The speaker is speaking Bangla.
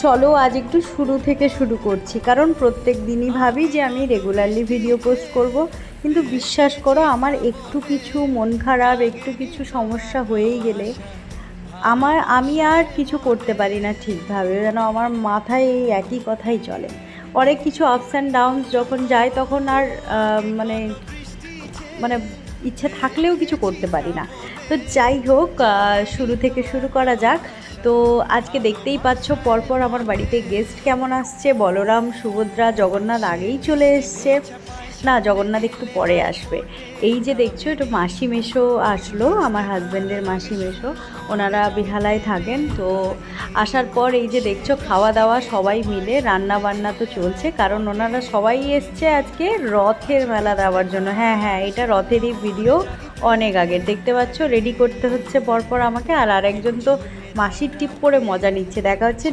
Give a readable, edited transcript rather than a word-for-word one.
চলো আজ একটু শুরু থেকে শুরু করছি, কারণ প্রত্যেক দিনই ভাবি যে আমি রেগুলারলি ভিডিও পোস্ট করব, কিন্তু বিশ্বাস করো আমার একটু কিছু মন খারাপ, একটু কিছু সমস্যা হয়েই গেলে আমি আর কিছু করতে পারি না ঠিকভাবে। যেন আমার মাথায় এই একই কথাই চলে। অনেক কিছু আপস অ্যান্ড ডাউনস যখন যায় তখন আর মানে মানে ইচ্ছে থাকলেও কিছু করতে পারি না। তো যাই হোক, শুরু থেকে শুরু করা যাক। তো আজকে দেখতেই পাচ্ছ পরপর আমার বাড়িতে গেস্ট কেমন আসছে। বলরাম, সুভদ্রা, জগন্নাথ আগেই চলে এসছে। না, জগন্নাথ একটু পরে আসবে। এই যে দেখছো, একটু মাসি মেশো আসলো, আমার হাজব্যান্ডের মাসি মেশো। ওনারা বেহালায় থাকেন। তো আসার পর এই যে দেখছো খাওয়া দাওয়া সবাই মিলে, রান্না বান্না তো চলছে, কারণ ওনারা সবাই এসছে আজকে রথের মেলা দেওয়ার জন্য। হ্যাঁ হ্যাঁ, এটা রথেরই ভিডিও, অনেক আগের। দেখতে পাচ্ছ রেডি করতে হচ্ছে পরপর আমাকে, আর আরেকজন তো মাসির টিপ পরে মজা নিচ্ছে। দেখা হচ্ছে